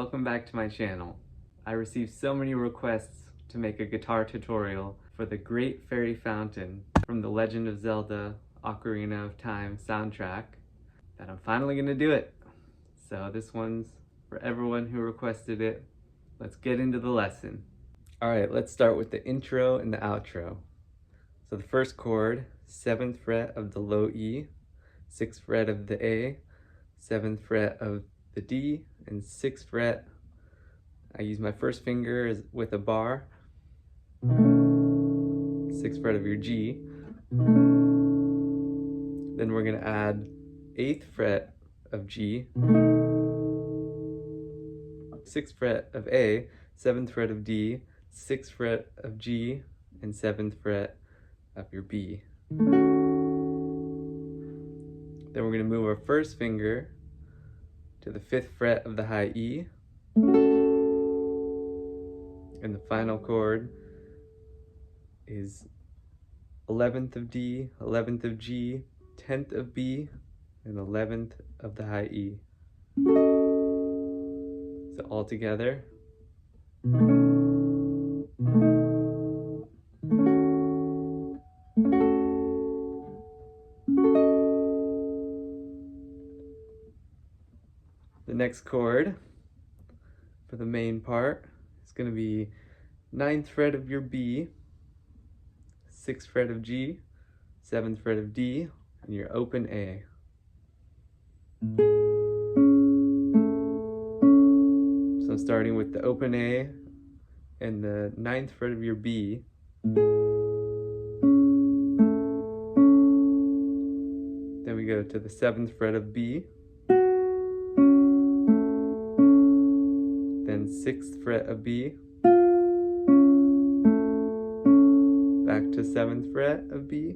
welcome back to my channel. I received so many requests to make a guitar tutorial for the Great Fairy Fountain from the Legend of Zelda Ocarina of Time soundtrack that I'm finally gonna do it. So this one's for everyone who requested it. Let's get into the lesson. Alright, let's start with the intro and the outro. So the first chord, 7th fret of the low E, 6th fret of the A, 7th fret of the D, and 6th fret. I use my first finger with a bar, 6th fret of your G. Then we're going to add 8th fret of G, 6th fret of A, 7th fret of D, 6th fret of G, and 7th fret of your B. Then we're going to move our first finger to the 5th fret of the high E, and the final chord is 11th of D, 11th of G, 10th of B, and 11th of the high E. So all together. The next chord for the main part is going to be 9th fret of your B, 6th fret of G, 7th fret of D, and your open A. So starting with the open A and the 9th fret of your B, then we go to the 7th fret of B, then 6th fret of B, back to 7th fret of B,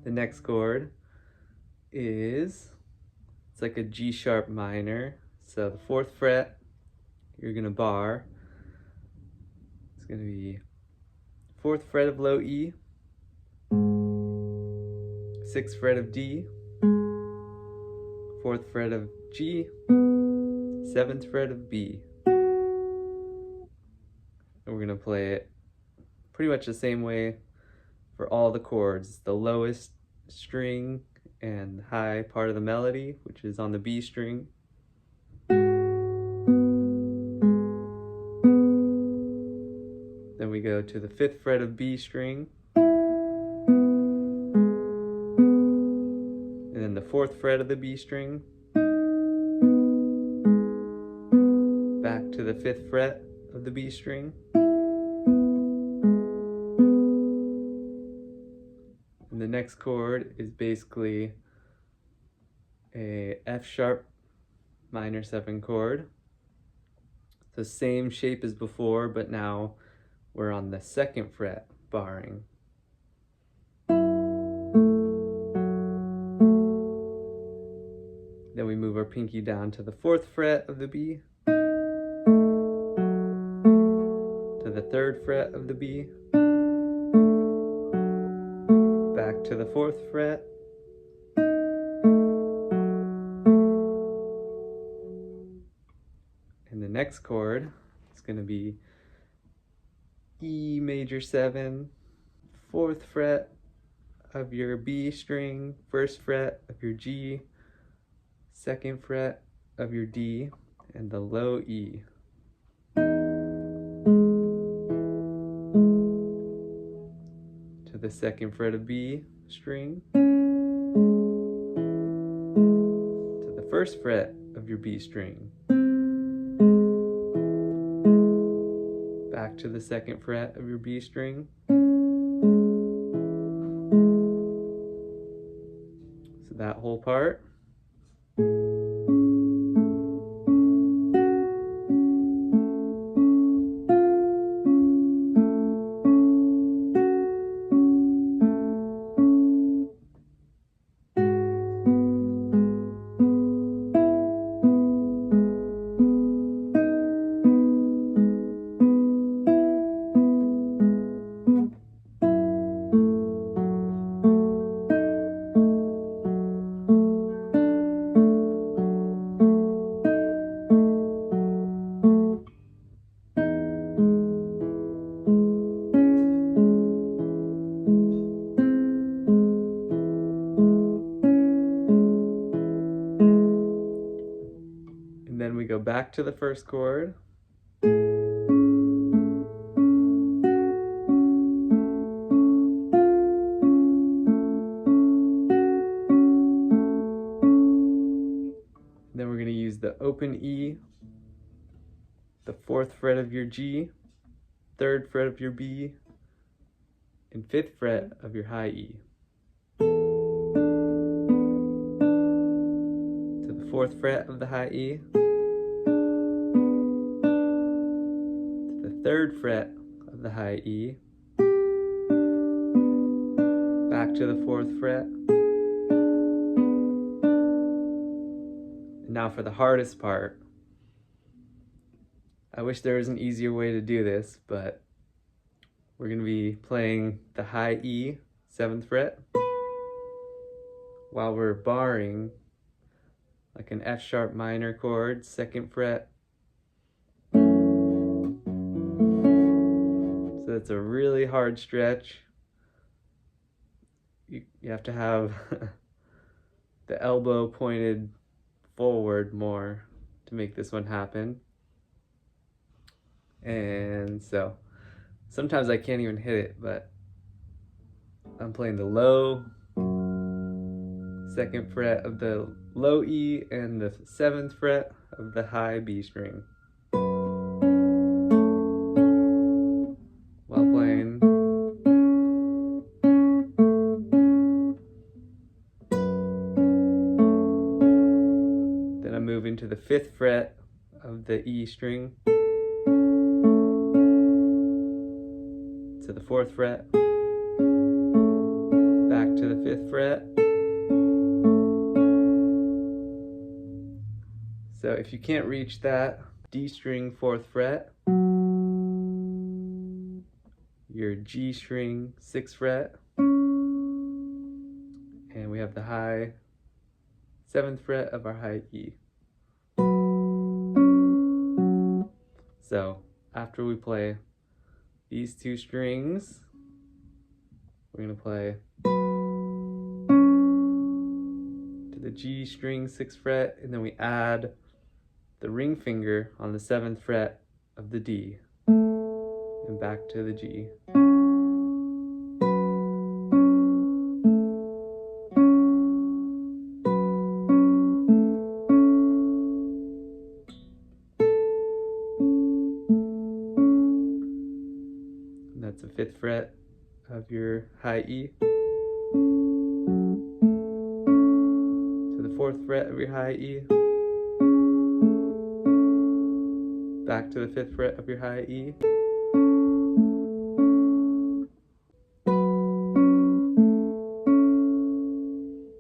the next chord is, it's like a G sharp minor, so the 4th fret you're gonna bar. It's gonna be 4th fret of low E, 6th fret of D, 4th fret of G, 7th fret of B. And we're gonna play it pretty much the same way for all the chords. The lowest string and high part of the melody, which is on the B string. Then we go to the 5th fret of B string, and then the 4th fret of the B string, back to the 5th fret of the B string, and the next chord is basically a F sharp minor 7 chord. The same shape as before, but now we're on the 2nd fret barring. Then we move our pinky down to the 4th fret of the B, to the 3rd fret of the B, back to the 4th fret, and the next chord is going to be E major 7, 4th fret of your B string, 1st fret of your G, 2nd fret of your D, and the low E. To the 2nd fret of B string, to the 1st fret of your B string, back to the 2nd fret of your B string. So that whole part. go back to the first chord. Then we're going to use the open E, the 4th fret of your G, 3rd fret of your B, and 5th fret of your high E. To the 4th fret of the high E, to the 3rd fret of the high E, back to the 4th fret. And now for the hardest part. I wish there was an easier way to do this, but we're going to be playing the high E, 7th fret, while we're barring like an F sharp minor chord, 2nd fret. So that's a really hard stretch. You have to have the elbow pointed forward more to make this one happen. And so sometimes I can't even hit it, but I'm playing the low 2nd fret of the low E and the 7th fret of the high B string while playing. Then I move into the 5th fret of the E string to the 4th fret, back to the 5th fret. So if you can't reach that D string 4th fret, your G string 6th fret, and we have the high 7th fret of our high E. So after we play these two strings, we're going to play to the G string 6th fret, and then we add the ring finger on the 7th fret of the D, and back to the G. And that's the 5th fret of your high E, to the 4th fret of your high E, back to the 5th fret of your high E.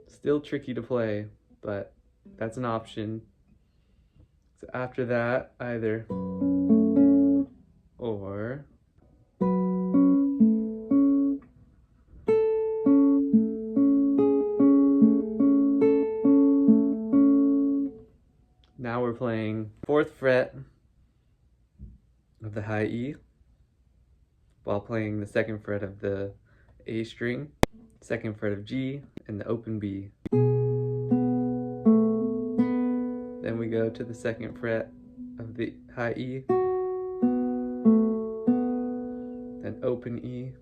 Still tricky to play, but that's an option. So after that, either or. Now we're playing 4th fret of the high E while playing the 2nd fret of the A string, 2nd fret of G, and the open B. Then we go to the 2nd fret of the high E, then open E,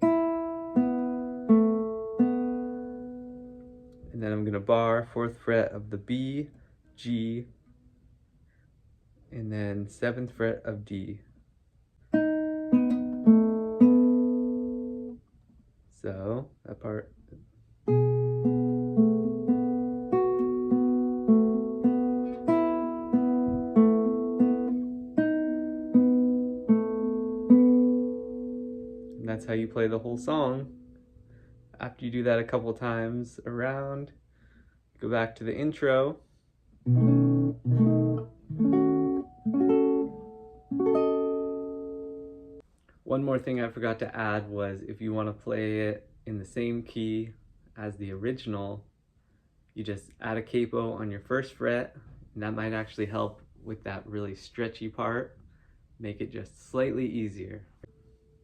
and then I'm going to bar 4th fret of the B, G, and then 7th fret of D. So that part. And that's how you play the whole song. After you do that a couple times around, go back to the intro. One more thing I forgot to add was if you want to play it in the same key as the original, you just add a capo on your 1st fret, and that might actually help with that really stretchy part, make it just slightly easier.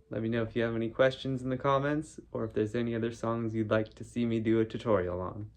Let me know if you have any questions in the comments, or if there's any other songs you'd like to see me do a tutorial on.